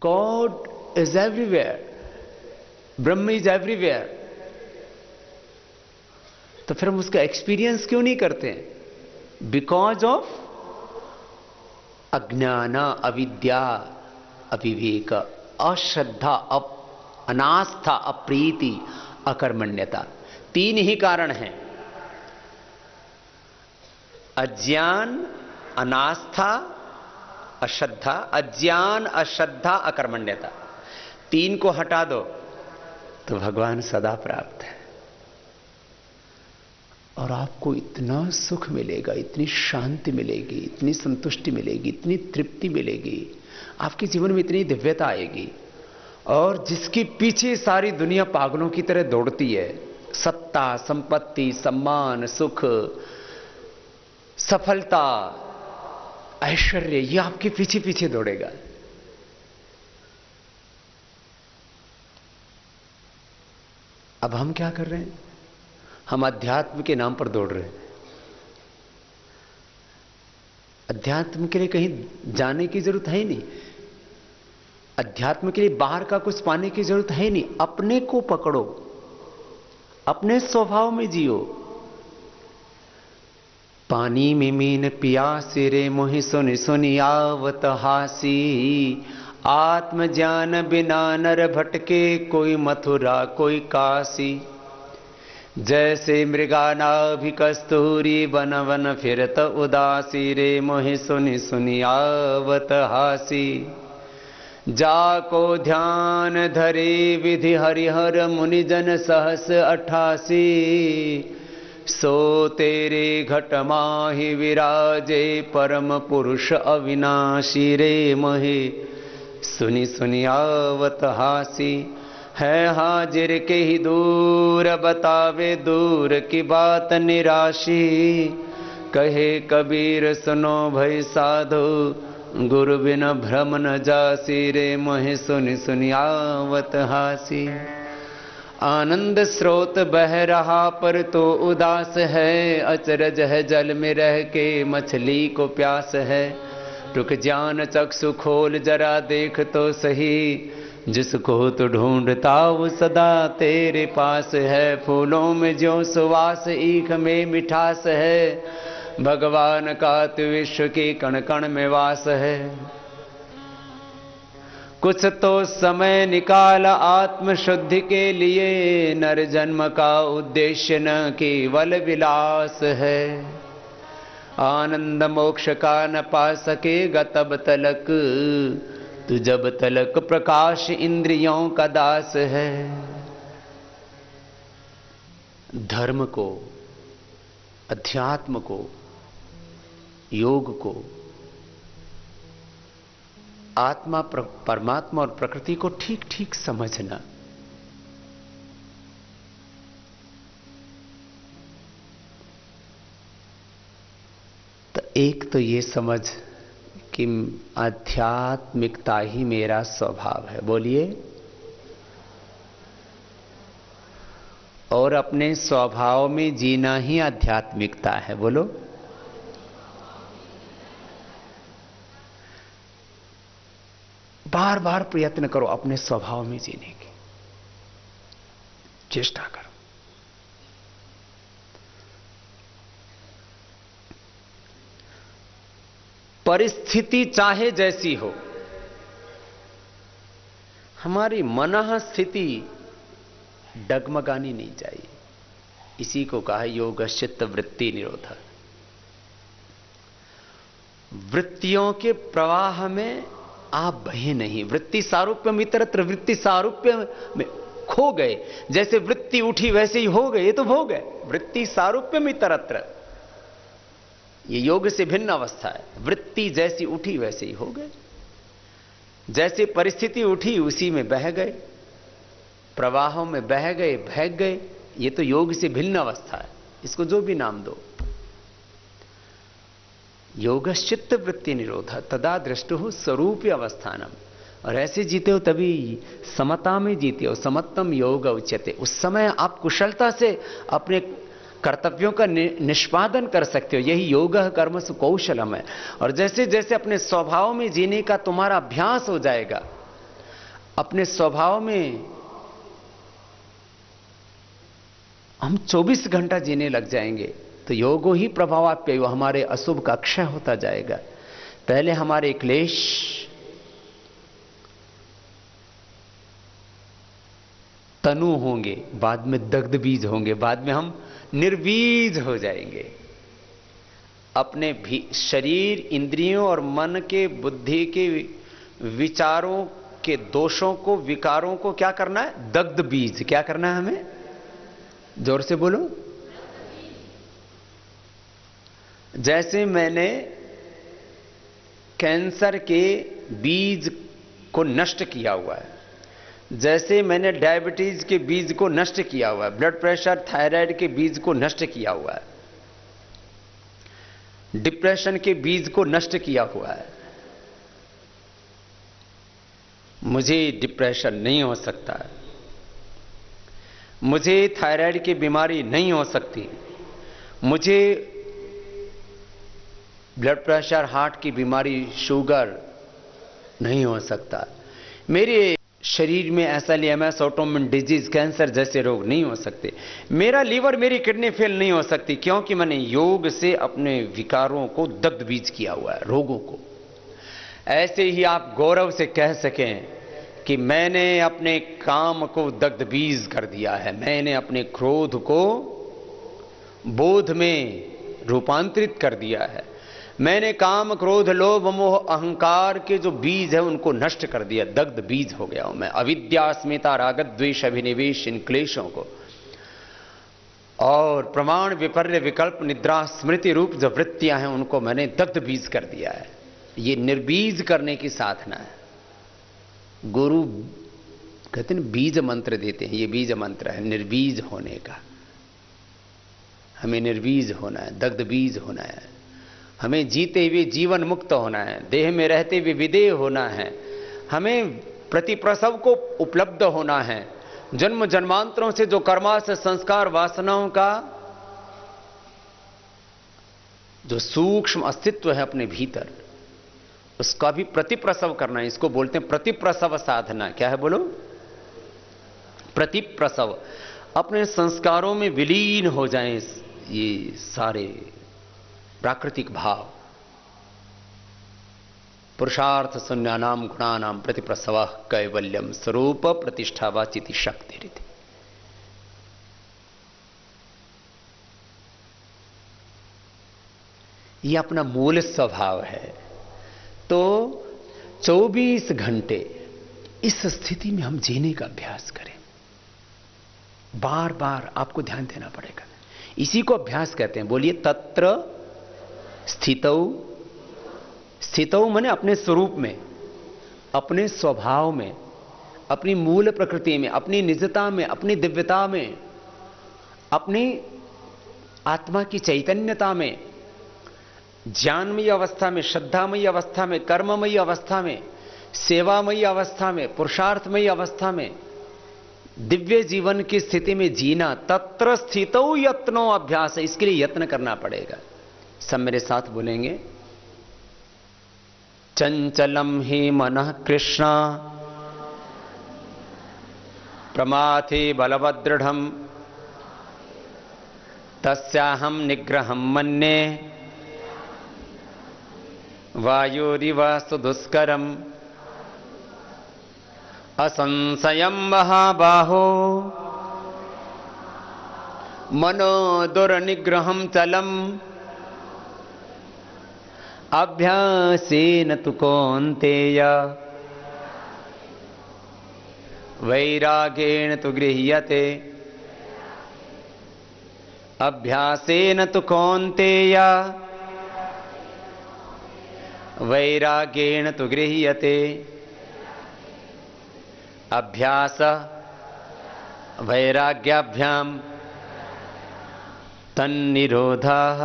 God is everywhere, Brahma is everywhere, तो फिर हम उसका एक्सपीरियंस क्यों नहीं करते हैं? बिकॉज ऑफ अज्ञान, अविद्या, अविवेक, अश्रद्धा, अनास्था, अप्रीति, अकर्मण्यता। तीन ही कारण हैं, अज्ञान, अनास्था, अश्रद्धा। अज्ञान, अश्रद्धा, अकर्मण्यता, तीन को हटा दो तो भगवान सदा प्राप्त है। और आपको इतना सुख मिलेगा, इतनी शांति मिलेगी, इतनी संतुष्टि मिलेगी, इतनी तृप्ति मिलेगी, आपके जीवन में इतनी दिव्यता आएगी। और जिसके पीछे सारी दुनिया पागलों की तरह दौड़ती है, सत्ता, संपत्ति, सम्मान, सुख, सफलता, ऐश्वर्य, ये आपके पीछे पीछे दौड़ेगा। अब हम क्या कर रहे हैं? हम अध्यात्म के नाम पर दौड़ रहे हैं। अध्यात्म के लिए कहीं जाने की जरूरत है ही नहीं, अध्यात्म के लिए बाहर का कुछ पाने की जरूरत है ही नहीं। अपने को पकड़ो, अपने स्वभाव में जियो। पानी में मीन पियासी रे मोहि सुनि सुनि आवत हासी, आत्म ज्ञान बिना नर भटके, कोई मथुरा कोई काशी। जैसे मृगानाभि कस्तूरी, वन वन फिरत उदासी रे मोहि सुनि सुनि आवत हासी। जाको ध्यान धरे विधि हरिहर मुनि जन सहस 88, सो तेरे घट माहि विराजे, परम पुरुष अविनाशी रे मोहि सुनि सुनि आवत हासी। है हाजिर के ही दूर, बतावे दूर की बात निराशी। कहे कबीर सुनो भई साधु, गुरु बिन भ्रम न जासी रे मोहि सुनि सुनि आवत हासी। आनंद स्रोत बह रहा पर तो उदास है, अचरज है जल में रह के मछली को प्यास है। रुक ज्ञान चक्षु खोल जरा देख तो सही, जिसको तो ढूंढता वो सदा तेरे पास है। फूलों में जो सुवास, ईख में मिठास है, भगवान का तु विश्व के कण कण में वास है। कुछ तो समय निकाल आत्म शुद्धि के लिए, नर जन्म का उद्देश्य न केवल विलास है। आनंद मोक्ष का न पा सकेगा तब तलक, तू जब तलक प्रकाश इंद्रियों का दास है। धर्म को, अध्यात्म को, योग को, आत्मा, परमात्मा और प्रकृति को ठीक ठीक समझना। तो एक तो ये समझ कि आध्यात्मिकता ही मेरा स्वभाव है, बोलिए। और अपने स्वभाव में जीना ही आध्यात्मिकता है, बोलो। बार बार प्रयत्न करो अपने स्वभाव में जीने की, चेष्टा करो। परिस्थिति चाहे जैसी हो, हमारी मनः स्थिति डगमगानी नहीं चाहिए। इसी को कहा योगश्चित्त वृत्ति निरोध। वृत्तियों के प्रवाह में आप बहे नहीं। वृत्ति सारूप्य में इतरत्र, वृत्ति सारूप्य में खो गए। जैसे वृत्ति उठी वैसे ही हो गए, ये तो भोग है। वृत्ति सारूप्य में इतरत्र, ये योग से भिन्न अवस्था है। वृत्ति जैसी उठी वैसे ही हो गए, जैसे परिस्थिति उठी उसी में बह गए, प्रवाहों में बह गए, बह गए। ये तो योग से भिन्न अवस्था है, इसको जो भी नाम दो। योगश्चित्त वृत्ति निरोध तदा दृष्टु स्वरूप अवस्थानम। और ऐसे जीते हो तभी समता में जीते हो। समत्तम योग उच्यते। उस समय आप कुशलता से अपने कर्तव्यों का निष्पादन कर सकते हो। यही योग कर्मसु कौशलम है। और जैसे जैसे अपने स्वभाव में जीने का तुम्हारा अभ्यास हो जाएगा, अपने स्वभाव में हम 24 घंटा जीने लग जाएंगे तो योगो ही प्रभावाप्य, हमारे अशुभ का क्षय होता जाएगा। पहले हमारे क्लेश तनु होंगे, बाद में दग्ध बीज होंगे, बाद में हम निर्बीज हो जाएंगे। अपने भी शरीर, इंद्रियों और मन के, बुद्धि के विचारों के दोषों को, विकारों को क्या करना है? दग्ध बीज। क्या करना है हमें? जोर से बोलो। जैसे मैंने कैंसर के बीज को नष्ट किया हुआ है, जैसे मैंने डायबिटीज के बीज को नष्ट किया हुआ है, ब्लड प्रेशर, थायराइड के बीज को नष्ट किया हुआ है, डिप्रेशन के बीज को नष्ट किया हुआ है, मुझे डिप्रेशन नहीं हो सकता है, मुझे थायराइड की बीमारी नहीं हो सकती, मुझे ब्लड प्रेशर, हार्ट की बीमारी, शुगर नहीं हो सकता, मेरे शरीर में एसएलईएमएस, ऑटोइम्यून डिजीज, कैंसर जैसे रोग नहीं हो सकते, मेरा लीवर, मेरी किडनी फेल नहीं हो सकती, क्योंकि मैंने योग से अपने विकारों को दग्ध बीज किया हुआ है, रोगों को। ऐसे ही आप गौरव से कह सकें कि मैंने अपने काम को दग्ध बीज कर दिया है, मैंने अपने क्रोध को बोध में रूपांतरित कर दिया है, मैंने काम, क्रोध, लोभ, मोह, अहंकार के जो बीज है उनको नष्ट कर दिया, दग्ध बीज हो गया हूं मैं। अविद्या, अस्मिता, राग, द्वेष, अभिनिवेश, इन क्लेशों को और प्रमाण, विपर्य, विकल्प, निद्रा, स्मृति रूप जो वृत्तियां हैं उनको मैंने दग्ध बीज कर दिया है। ये निर्बीज करने की साधना है। गुरु कहते हैं बीज मंत्र देते हैं, ये बीज मंत्र है निर्बीज होने का। हमें निर्बीज होना है, दग्ध बीज होना है, हमें जीते हुए जीवन मुक्त होना है, देह में रहते हुए विदेह होना है, हमें प्रतिप्रसव को उपलब्ध होना है। जन्म जन्मांतरों से जो कर्माशय, संस्कार, वासनाओं का जो सूक्ष्म अस्तित्व है अपने भीतर, उसका भी प्रतिप्रसव करना है। इसको बोलते हैं प्रतिप्रसव साधना। क्या है बोलो? प्रतिप्रसव। अपने संस्कारों में विलीन हो जाएं ये सारे प्राकृतिक भाव। पुरुषार्थ शून्यानाम गुणानाम प्रतिप्रसव कैवल्यम स्वरूप प्रतिष्ठा व चिति शक्ति रीति। ये अपना मूल स्वभाव है। तो 24 घंटे इस स्थिति में हम जीने का अभ्यास करें। बार बार आपको ध्यान देना पड़ेगा। इसी को अभ्यास कहते हैं। बोलिए, तत्र स्थितौ। स्थितौ माने अपने स्वरूप में, अपने स्वभाव में, अपनी मूल प्रकृति में, अपनी निजता में, अपनी दिव्यता में, अपनी आत्मा की चैतन्यता में, ज्ञानमयी अवस्था में, श्रद्धामयी अवस्था में, कर्ममयी अवस्था में, सेवामयी अवस्था में, पुरुषार्थमयी अवस्था में, दिव्य जीवन की स्थिति में जीना। तत्र स्थितौ यत्नो अभ्यास। इसके लिए यत्न करना पड़ेगा। सब मेरे साथ बोलेंगे, चंचलम ही मनः कृष्ण प्रमाथे बलवदृढ़ तस्याहं निग्रहं मन्ये वायुरिव सुदुष्करम् असंशयं महाबाहो मनो दुर्निग्रहं चलम् अभ्यासेन तु कौन्तेय वैरागेण तु गृह्यते। अभ्यासेन तु कौन्तेय वैरागेण तु गृह्यते। अभ्यास वैराग्याभ्यां तन्निरोधः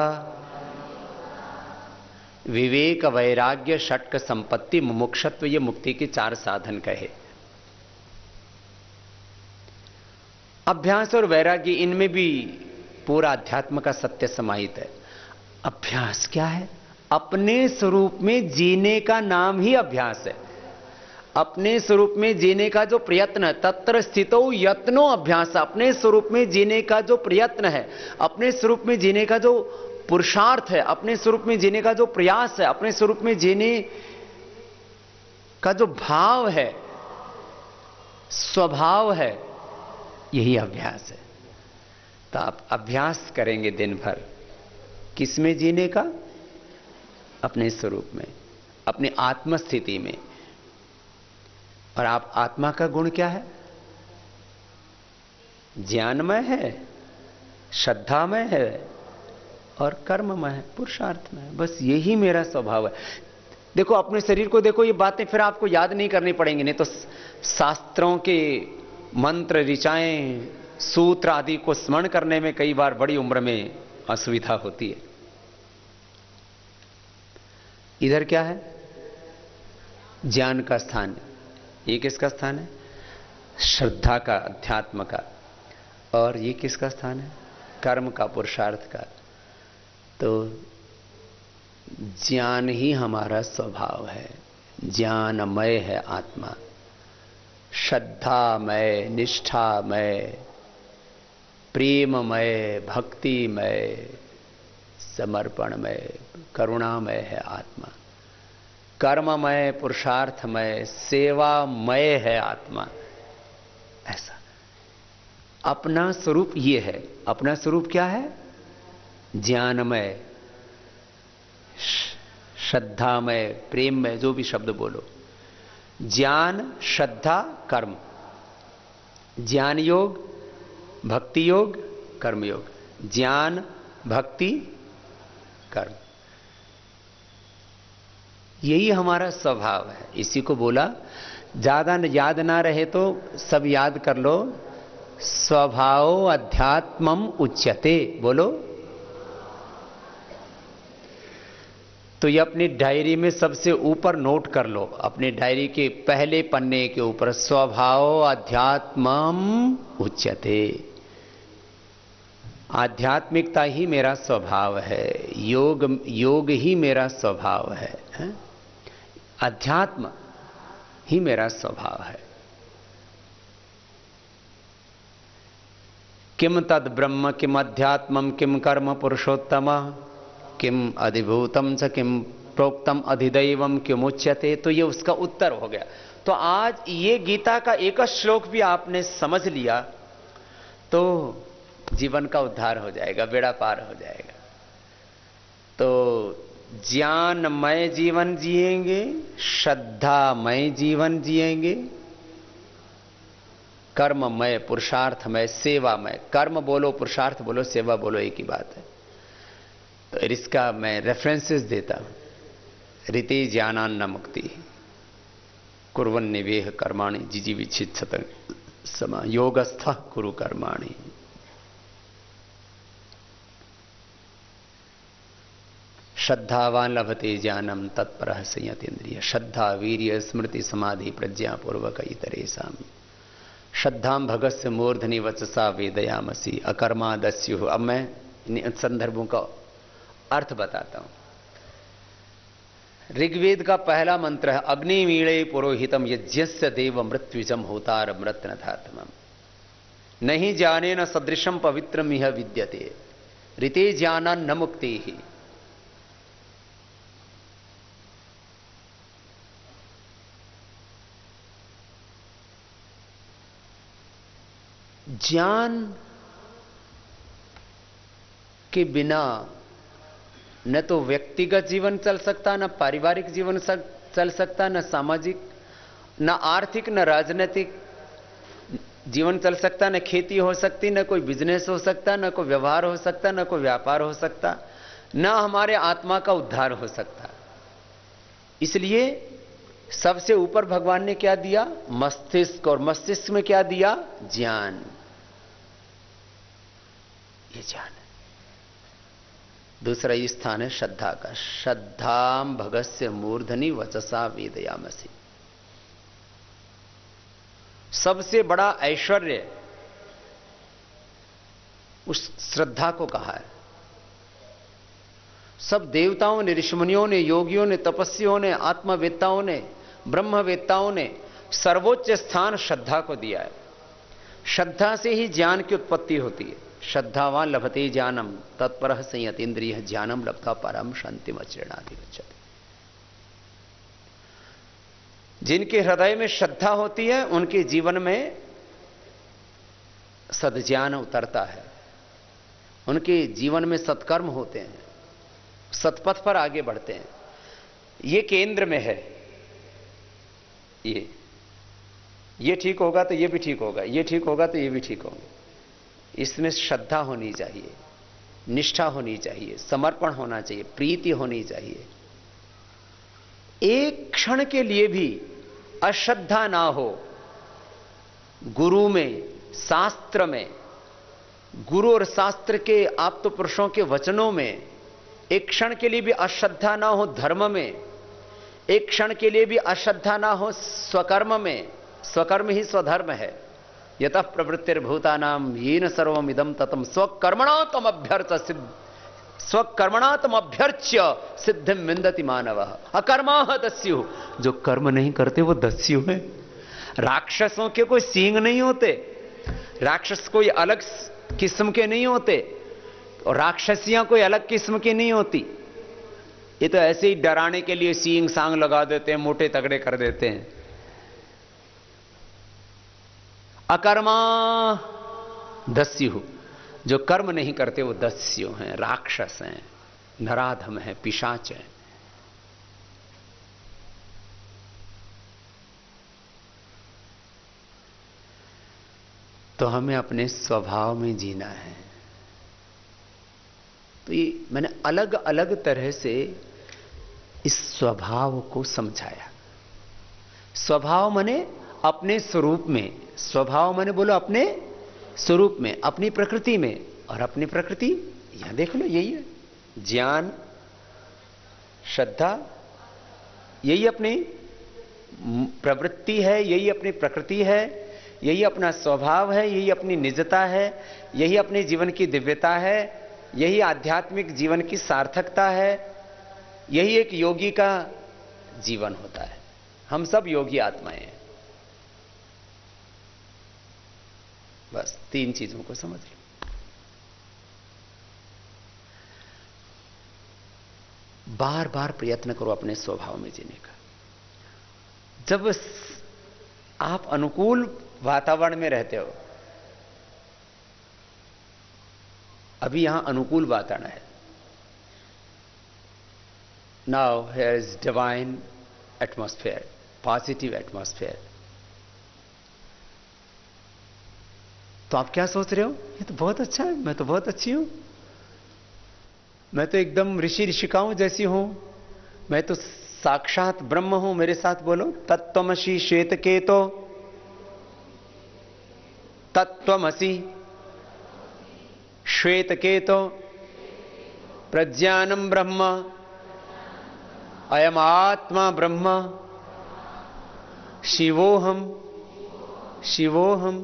विवेक वैराग्य षट्क संपत्ति मुमुक्षत्व। ये मुक्ति के 4 साधन कहे। अभ्यास और वैराग्य, इनमें भी पूरा अध्यात्म का सत्य समाहित है। अभ्यास क्या है? अपने स्वरूप में जीने का नाम ही अभ्यास है। अपने स्वरूप में जीने का जो प्रयत्न है, तत्र स्थितो यत्नो अभ्यास, अपने स्वरूप में जीने का जो प्रयत्न है, अपने स्वरूप में जीने का जो पुरुषार्थ है, अपने स्वरूप में जीने का जो प्रयास है, अपने स्वरूप में जीने का जो भाव है, स्वभाव है, यही अभ्यास है। तो आप अभ्यास करेंगे दिन भर किस में जीने का? अपने स्वरूप में, अपनी आत्मस्थिति में। और आप आत्मा का गुण क्या है? ज्ञानमय है, श्रद्धामय है और कर्ममय है, पुरुषार्थमय है। बस यही मेरा स्वभाव है। देखो अपने शरीर को देखो, ये बातें फिर आपको याद नहीं करनी पड़ेंगी, नहीं तो शास्त्रों के मंत्र ऋचाएं सूत्र आदि को स्मरण करने में कई बार बड़ी उम्र में असुविधा होती है। इधर क्या है? ज्ञान का स्थान। ये किसका स्थान है? श्रद्धा का, अध्यात्म का। और ये किसका स्थान है? कर्म का, पुरुषार्थ का। तो ज्ञान ही हमारा स्वभाव है, ज्ञानमय है आत्मा, श्रद्धामय, निष्ठामय, प्रेममय, भक्तिमय, समर्पणमय, करुणामय है आत्मा। कर्ममय, पुरुषार्थमय, सेवामय है आत्मा। ऐसा अपना स्वरूप ये है। अपना स्वरूप क्या है? ज्ञानमय, श्रद्धामय, प्रेममय, जो भी शब्द बोलो। ज्ञान, श्रद्धा, कर्म। ज्ञान योग, भक्ति योग, कर्म योग। ज्ञान, भक्ति, कर्म, यही हमारा स्वभाव है। इसी को बोला, ज्यादा याद ना रहे तो सब याद कर लो। स्वभाव अध्यात्मम उच्यते। बोलो। तो ये अपनी डायरी में सबसे ऊपर नोट कर लो, अपनी डायरी के पहले पन्ने के ऊपर, स्वभाव अध्यात्मम उच्यते। आध्यात्मिकता ही मेरा स्वभाव है, योग ही मेरा स्वभाव है, अध्यात्म ही मेरा स्वभाव है। किम तद ब्रह्म, किम अध्यात्मम, किम कर्म पुरुषोत्तम, किम अधिभूतम च, किम प्रोक्तम अधिदैवम, किम उच्यते। तो ये उसका उत्तर हो गया। तो आज ये गीता का एक श्लोक भी आपने समझ लिया तो जीवन का उद्धार हो जाएगा, बेड़ा पार हो जाएगा। तो ज्ञानमय जीवन जिएंगे, श्रद्धामय जीवन जिएंगे, कर्ममय, पुरुषार्थमय, सेवामय। कर्म बोलो, पुरुषार्थ बोलो, सेवा बोलो, एक ही बात है। तो इसका मैं रेफरेंसेस देता हूं। रीति ज्ञानान्न मुक्ति कुर्वन् निवेह कर्माणि जिजी विच्छित्त समा योगस्थ कुरु कर्माणि। श्रद्धावान लभते ज्ञानम तत्परः संयतेन्द्रिय। श्रद्धा, वीर्य, स्मृति, समाधि, प्रज्ञा पूर्वक इतरेषाम्। श्रद्धाम भगस्य मूर्धनि वचसा वेदयामसि अकर्मा दस्युः। अब मैं इन संदर्भों का अर्थ बताता हूं। ऋग्वेद का पहला मंत्र है अग्निमीणे पुरोहितम यज्ञस्य देव मृत्युजम होतार मृत्नथात्मम। नहीं जाने न सदृशम पवित्रम इह विद्यते ऋते ज्ञाना न मुक्ति ही। ज्ञान के बिना न तो व्यक्तिगत जीवन चल सकता, न पारिवारिक जीवन चल सकता, न सामाजिक, न आर्थिक, न राजनीतिक जीवन चल सकता, न खेती हो सकती, न कोई बिजनेस हो सकता, न कोई व्यवहार हो सकता, न कोई व्यापार हो सकता, न हमारे आत्मा का उद्धार हो सकता। इसलिए सबसे ऊपर भगवान ने क्या दिया? मस्तिष्क। और मस्तिष्क में क्या दिया? ज्ञान। ये ज्ञान है। दूसरा ये स्थान है श्रद्धा का। श्रद्धाम भगस्य मूर्धनि वचसा वेदयामसि। सबसे बड़ा ऐश्वर्य उस श्रद्धा को कहा है। सब देवताओं ने, ऋषिमुनियों ने, योगियों ने, तपस्वियों ने, आत्मवेत्ताओं ने ब्रह्मवेत्ताओं ने सर्वोच्च स्थान श्रद्धा को दिया है। श्रद्धा से ही ज्ञान की उत्पत्ति होती है। श्रद्धावान लभते ज्ञानम तत्परः संयतेन्द्रियः ज्ञानम लब्ध्वा परम शांतिम अचिरेणाधिगच्छति। जिनके हृदय में श्रद्धा होती है उनके जीवन में सद्ज्ञान उतरता है, उनके जीवन में सत्कर्म होते हैं, सतपथ पर आगे बढ़ते हैं। ये केंद्र में है। ये ठीक होगा तो ये भी ठीक होगा, ये ठीक होगा तो ये भी ठीक होगा। इसमें श्रद्धा होनी चाहिए, निष्ठा होनी चाहिए, समर्पण होना चाहिए, प्रीति होनी चाहिए। एक क्षण के लिए भी अश्रद्धा ना हो। गुरु में, शास्त्र में, गुरु और शास्त्र के आप्त पुरुषों के वचनों में एक क्षण के लिए भी अश्रद्धा ना हो। धर्म में एक क्षण के लिए भी अश्रद्धा ना हो। स्वकर्म में, स्वकर्म ही स्वधर्म है। यतः प्रवृत्तिर्भूतानां येन सर्वम् इदं ततं स्वकर्मणा तम अभ्यर्च सिद्ध, स्वकर्मणा तम अभ्यर्च्य सिद्धिं विन्दति मानवः अकर्माः दस्युः। जो कर्म नहीं करते वो दस्यु हैं। राक्षसों के कोई सींग नहीं होते, राक्षस कोई अलग किस्म के नहीं होते और राक्षसियां कोई अलग किस्म की नहीं होती। ये तो ऐसे ही डराने के लिए सींग सांग लगा देते हैं, मोटे तगड़े कर देते हैं। अकर्मा दस्यु, जो कर्म नहीं करते वो दस्यु हैं, राक्षस हैं, नराधम हैं, पिशाच हैं। तो हमें अपने स्वभाव में जीना है। तो ये मैंने अलग अलग तरह से इस स्वभाव को समझाया। स्वभाव माने अपने स्वरूप में, स्वभाव माने बोलो अपने स्वरूप में, अपनी प्रकृति में। और अपनी प्रकृति यहां देख लो, यही है ज्ञान, श्रद्धा, यही अपनी प्रवृत्ति है, यही अपनी प्रकृति है, यही अपना स्वभाव है, यही अपनी निजता है, यही अपने जीवन की दिव्यता है, यही आध्यात्मिक जीवन की सार्थकता है, यही एक योगी का जीवन होता है। हम सब योगी आत्माएं हैं। बस 3 चीजों को समझ लो। बार बार प्रयत्न करो अपने स्वभाव में जीने का। जब आप अनुकूल वातावरण में रहते हो, अभी यहां अनुकूल वातावरण है। Now here is divine atmosphere, positive atmosphere. तो आप क्या सोच रहे हो? ये तो बहुत अच्छा है, मैं तो बहुत अच्छी हूं, मैं तो एकदम ऋषि ऋषिकाओं जैसी हूं, मैं तो साक्षात ब्रह्म हूं। मेरे साथ बोलो, तत्त्वमसि श्वेतकेतो, तत्त्वमसि श्वेतकेतो प्रज्ञानम ब्रह्म अयम आत्मा ब्रह्म शिवोहम शिवोहम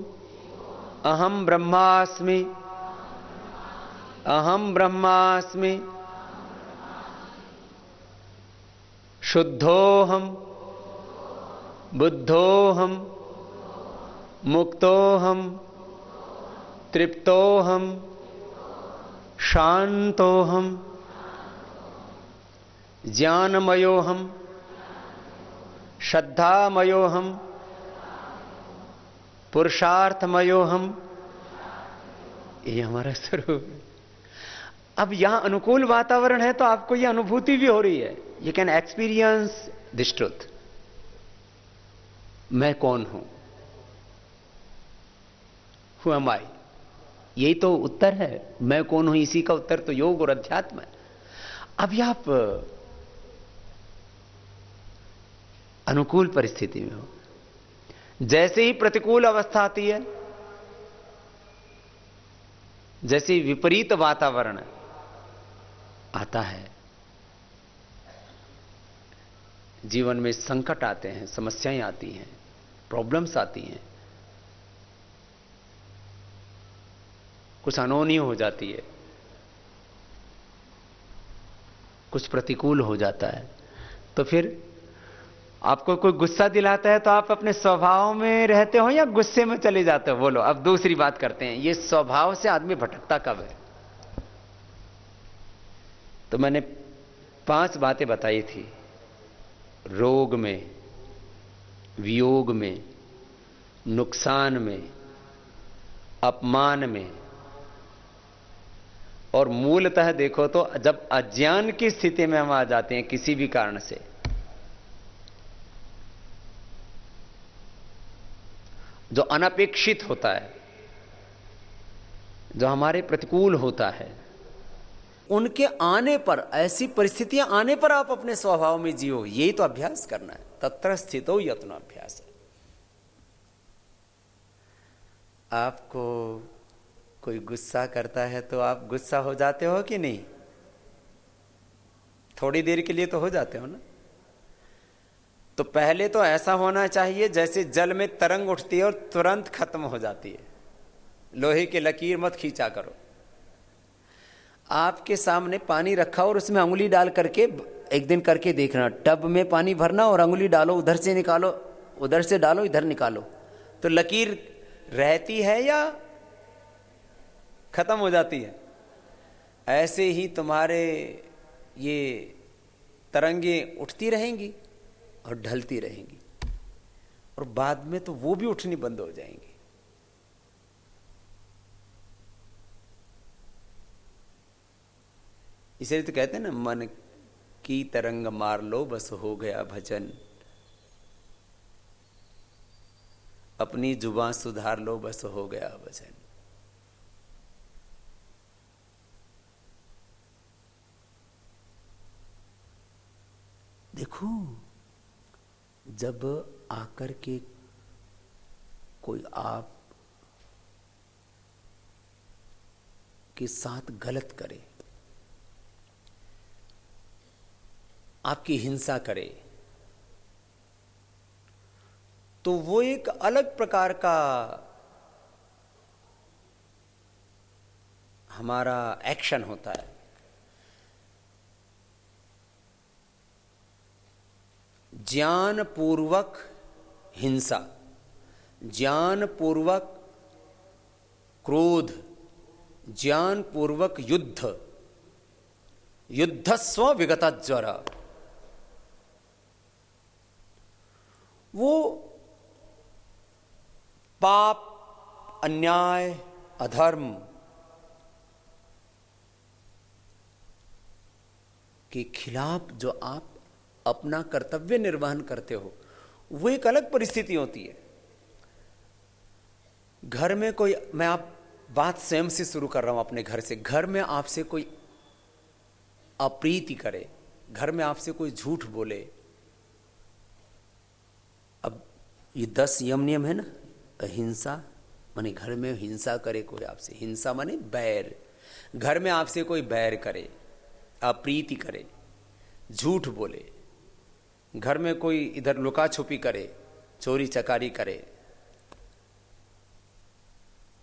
अहम ब्रह्मास्मि अहम ब्रह्मास्मि शुद्धोहम बुद्धोहम मुक्तोहम तृप्तोहम शांतोहम ज्ञानमयोहम श्रद्धामयोहम पुरुषार्थमयोहम। ये हमारा स्वरूप है। अब यहां अनुकूल वातावरण है तो आपको यह अनुभूति भी हो रही है। You can experience this truth. मैं कौन हूं? हु एम आई? यही तो उत्तर है। मैं कौन हूं, इसी का उत्तर तो योग और अध्यात्म है। अब आप अनुकूल परिस्थिति में हो, जैसे ही प्रतिकूल अवस्था आती है, जैसे ही विपरीत वातावरण आता है, जीवन में संकट आते हैं, समस्याएं आती हैं, प्रॉब्लम्स आती हैं, कुछ अनहोनी हो जाती है, कुछ प्रतिकूल हो जाता है, तो फिर आपको कोई गुस्सा दिलाता है तो आप अपने स्वभाव में रहते हो या गुस्से में चले जाते हो? बोलो। अब दूसरी बात करते हैं, ये स्वभाव से आदमी भटकता कब है? तो मैंने 5 बातें बताई थी। रोग में, वियोग में, नुकसान में, अपमान में, और मूलतः देखो तो जब अज्ञान की स्थिति में हम आ जाते हैं किसी भी कारण से, जो अनपेक्षित होता है, जो हमारे प्रतिकूल होता है, उनके आने पर, ऐसी परिस्थितियां आने पर आप अपने स्वभाव में जियो। यही तो अभ्यास करना है। तत्र स्थितो यत्न अभ्यास है। आपको कोई गुस्सा करता है तो आप गुस्सा हो जाते हो कि नहीं? थोड़ी देर के लिए तो हो जाते हो ना। तो पहले तो ऐसा होना चाहिए जैसे जल में तरंग उठती है और तुरंत खत्म हो जाती है। लोहे की लकीर मत खींचा करो। आपके सामने पानी रखा और उसमें अंगुली डाल करके एक दिन करके देखना। टब में पानी भरना और अंगुली डालो, उधर से निकालो, उधर से डालो, इधर निकालो, तो लकीर रहती है या खत्म हो जाती है? ऐसे ही तुम्हारे ये तरंगे उठती रहेंगी और ढलती रहेंगी, और बाद में तो वो भी उठनी बंद हो जाएंगी। इसलिए तो कहते हैं ना, मन की तरंग मार लो बस हो गया भजन, अपनी जुबान सुधार लो बस हो गया भजन। देखो, जब आकर के कोई आप के साथ गलत करे, आपकी हिंसा करे, तो वो एक अलग प्रकार का हमारा एक्शन होता है। ज्ञानपूर्वक हिंसा, ज्ञानपूर्वक क्रोध, ज्ञानपूर्वक युद्ध, युद्धस्व विगतज्वर, वो पाप, अन्याय, अधर्म के खिलाफ जो आप अपना कर्तव्य निर्वहन करते हो, वो एक अलग परिस्थिति होती है। घर में कोई, मैं आप बात स्वयं से शुरू कर रहा हूं, अपने घर से। घर में आपसे कोई अप्रीति करे, घर में आपसे कोई झूठ बोले, अब ये 10 यम नियम है ना, अहिंसा माने घर में हिंसा करे कोई आपसे, हिंसा माने बैर, घर में आपसे कोई बैर करे, अप्रीति करे, झूठ बोले, घर में कोई इधर लुका छुपी करे, चोरी चकारी करे,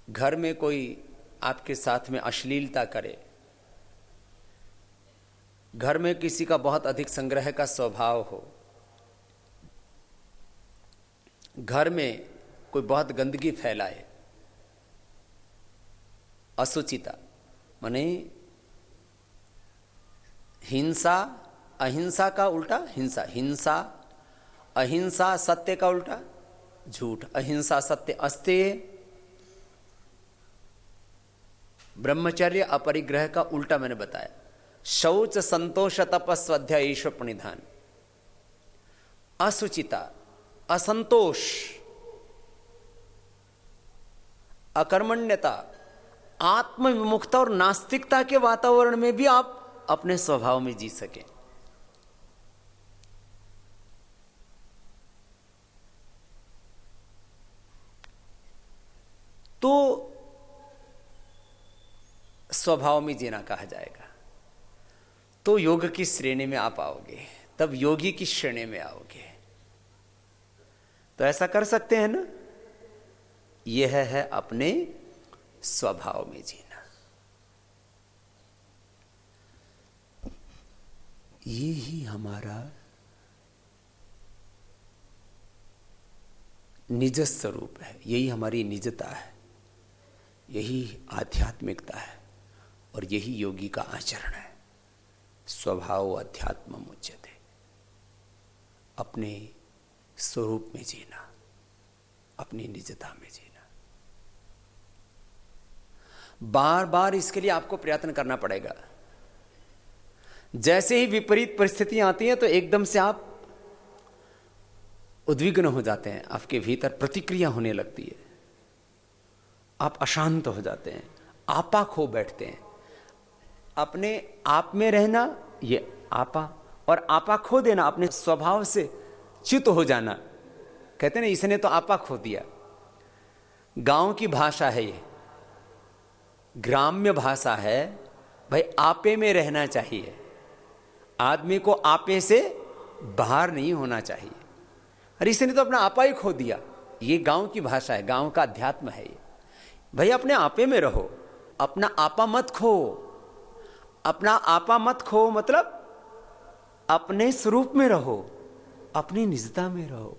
घर में कोई आपके साथ में अश्लीलता करे, घर में किसी का बहुत अधिक संग्रह का स्वभाव हो, घर में कोई बहुत गंदगी फैलाए, असुचिता माने हिंसा, अहिंसा का उल्टा हिंसा, हिंसा अहिंसा, सत्य का उल्टा झूठ, अहिंसा सत्य अस्तेय, ब्रह्मचर्य अपरिग्रह का उल्टा मैंने बताया, शौच संतोष तप स्वाध्याय ईश्वर प्रणिधान, असुचिता, असंतोष, अकर्मण्यता, आत्मविमुखता और नास्तिकता के वातावरण में भी आप अपने स्वभाव में जी सके। तो स्वभाव में जीना कहा जाएगा। तो योग की श्रेणी में आप आओगे, तब योगी की श्रेणी में आओगे। तो ऐसा कर सकते हैं ना, यह है अपने स्वभाव में जीना। ये ही हमारा निज स्वरूप है, यही हमारी निजता है, यही आध्यात्मिकता है और यही योगी का आचरण है। स्वभाव अध्यात्म मुच्यते, अपने स्वरूप में जीना, अपनी निजता में जीना। बार बार इसके लिए आपको प्रयत्न करना पड़ेगा। जैसे ही विपरीत परिस्थितियां आती हैं तो एकदम से आप उद्विग्न हो जाते हैं, आपके भीतर प्रतिक्रिया होने लगती है, आप अशांत हो जाते हैं, आपा खो बैठते हैं। अपने आप में रहना ये आपा, और आपा खो देना, अपने स्वभाव से च्युत हो जाना। कहते हैं ना, इसने तो आपा खो दिया। गांव की भाषा है ये, ग्राम्य भाषा है। भाई आपे में रहना चाहिए, आदमी को आपे से बाहर नहीं होना चाहिए। अरे इसने तो अपना आपा ही खो दिया। ये गांव की भाषा है, गांव का अध्यात्म है ये। भाई अपने आपे में रहो, अपना आपा मत खो। अपना आपा मत खो मतलब अपने स्वरूप में रहो, अपनी निजता में रहो।